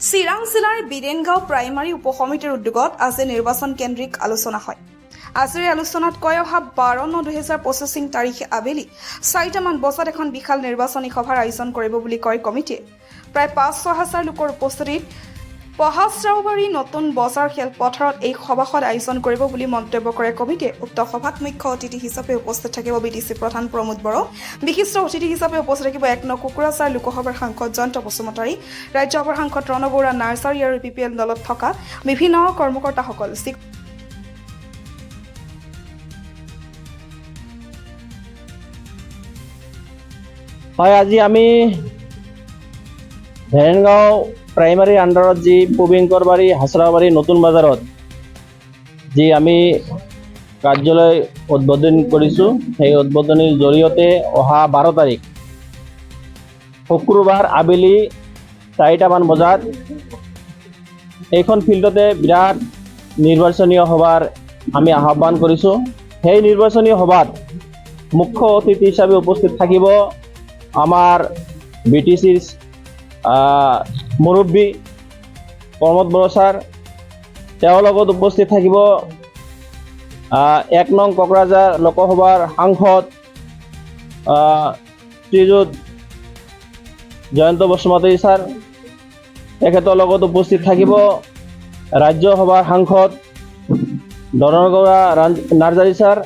চিৰাং জিলাৰ বিৰেনগাঁও প্ৰাইমাৰী উপসমিতিৰ উদ্যোগত আজি নিৰ্বাচন কেন্দ্ৰিক আলোচনা হয়। আজিৰ আলোচনাত অহা 12/9/2025 তাৰিখে আবেলি 4টামান বজাত এখন বিশাল নিৰ্বাচনী সভাৰ আয়োজন কৰিব বুলি কয় কমিটিয়ে। প্ৰায় 5-6 হাজাৰ লোকৰ উপস্থিতিত পহাশ্ৰাওবাৰী নতুন বজাৰ খেলপথাৰত এই সভাখন আয়োজন কৰিব বুলি মন্তব্য কৰে কমিটিয়ে। উক্ত সভাত মুখ্য অতিথি হিচাপে উপস্থিত থাকিব বিটিচি প্ৰধান প্ৰমোদ বড়ো। বিশিষ্ট অতিথি হিচাপে উপস্থিত থাকিব 1 নং কুকুৰাচাৰ লোকসভাৰ সাংসদ জয়ন্ত বসুমতাৰী, ৰাজ্যসভাৰ সাংসদ ৰণবৰুৱা নাৰ্জাৰী আৰু BPL দলত থকা বিভিন্ন কৰ্মকৰ্তাসকল। হয়, আজি আমি ভেৰেনগাঁও প্ৰাইমাৰী আণ্ডাৰত যি পবিংকৰবাৰী হাছৰাবাৰী নতুন বজাৰত যি আমি কাৰ্যালয় উদ্বোধন কৰিছোঁ, সেই উদ্বোধনীৰ জৰিয়তে অহা 12 তাৰিখ শুক্ৰবাৰ আবেলি 4টামান বজাত এইখন ফিল্ডতে বিৰাট নিৰ্বাচনী সভাৰ আমি আহ্বান কৰিছোঁ। সেই নিৰ্বাচনী সভাত মুখ্য অতিথি হিচাপে উপস্থিত থাকিব আমাৰ BTCৰ মুৰব্বী প্ৰমোদ বড়ো ছাৰ। তেওঁৰ লগত উপস্থিত থাকিব 1 নং কোকৰাঝাৰ লোকসভাৰ সাংসদ শ্ৰীযুত জয়ন্ত বসুমতাৰী ছাৰ। তেখেতৰ লগত উপস্থিত থাকিব ৰাজ্যসভাৰ সাংসদ ৰণবৰুৱা নাৰ্জাৰী ছাৰ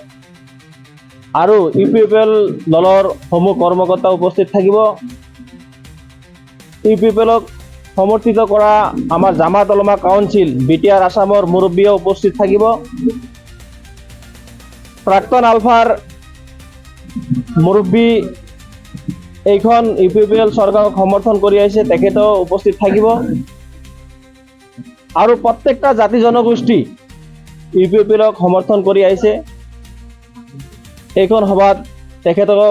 আৰু UPPL দলৰ সমূহ কৰ্মকৰ্তা উপস্থিত থাকিব। UPPLক সমৰ্থিত কৰা আমাৰ জামাত উলামা কাউন্সিল BTR আসামৰ মুৰব্বীয়ে উপস্থিত থাকিব। প্ৰাক্তন আলফাৰ মুৰব্বী এইখন UPPL চৰকাৰক সমৰ্থন কৰি আহিছে, তেখেতেও উপস্থিত থাকিব। আৰু প্ৰত্যেকটা জাতি জনগোষ্ঠী UPPLক সমৰ্থন কৰি আহিছে, এইখন সভাত তেখেতকো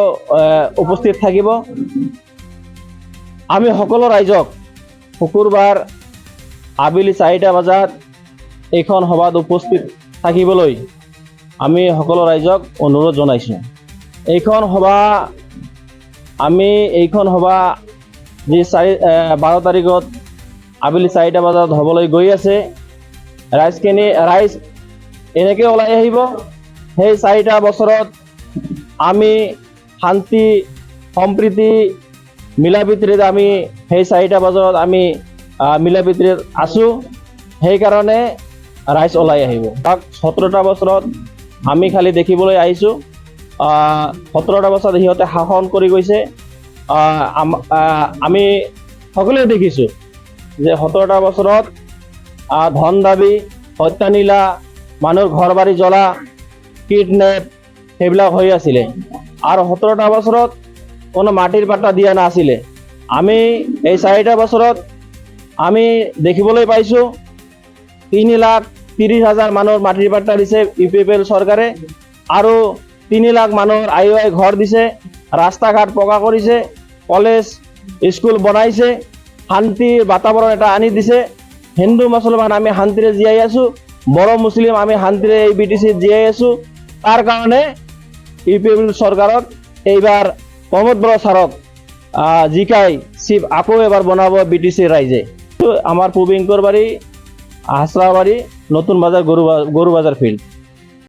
উপস্থিত থাকিব। আমি সকলো ৰাইজক শুকুৰবাৰ আবেলি 4টা বজাত এইখন সভাত উপস্থিত থাকিবলৈ আমি সকলো ৰাইজক অনুৰোধ জনাইছোঁ। এইখন সভা যি 12 তাৰিখত আবেলি 4টা বজাত হ'বলৈ গৈ আছে। ৰাইজ এনেকৈ ওলাই আহিব। সেই 4টা বছৰত আমি শান্তি সম্প্ৰীতি মিলাপ্ৰীতিৰে আমি সেই 4টা বজাত আমি মিলাপ্ৰীতিৰে আছোঁ। সেইকাৰণে ৰাইজ ওলাই আহিব। 17টা বছৰত আমি খালি দেখিবলৈ আহিছোঁ 17টা বছৰত সিহঁতে শাসন কৰি গৈছে। আমি সকলোৱে দেখিছোঁ যে 17টা বছৰত ধন দাবী, হত্যানীলা, মানুহৰ ঘৰ বাৰী জ্বলা, কিডনেপ সেইবিলাক হৈ আছিলে। আৰু 17টা বছৰত কোনো মাটিৰ পাট্টা দিয়া নাছিলে। আমি এই 4টা বছৰত আমি দেখিবলৈ পাইছোঁ 3,30,000 মানুহৰ মাটিৰ পাট্টা দিছে UPPL চৰকাৰে, আৰু 3 লাখ মানুহৰ আই ঘৰ দিছে, ৰাস্তা ঘাট পকা কৰিছে, কলেজ স্কুল বনাইছে, শান্তিৰ বাতাবৰণ এটা আনি দিছে। হিন্দু মুছলমান আমি শান্তিৰে জীয়াই আছোঁ, বড়ো মুছলিম আমি শান্তিৰে এই BTCত জীয়াই আছোঁ। তাৰ কাৰণে UPPL চৰকাৰত এইবাৰ প্ৰমোদ বড়ো ছাৰক জিকাই চিফ আকৌ এবাৰ বনাব BTC ৰাইজে। আমাৰ পবিংকৰবাৰী হাছৰাবাৰী নতুন বজাৰ গৰু বজাৰ ফিল্ড।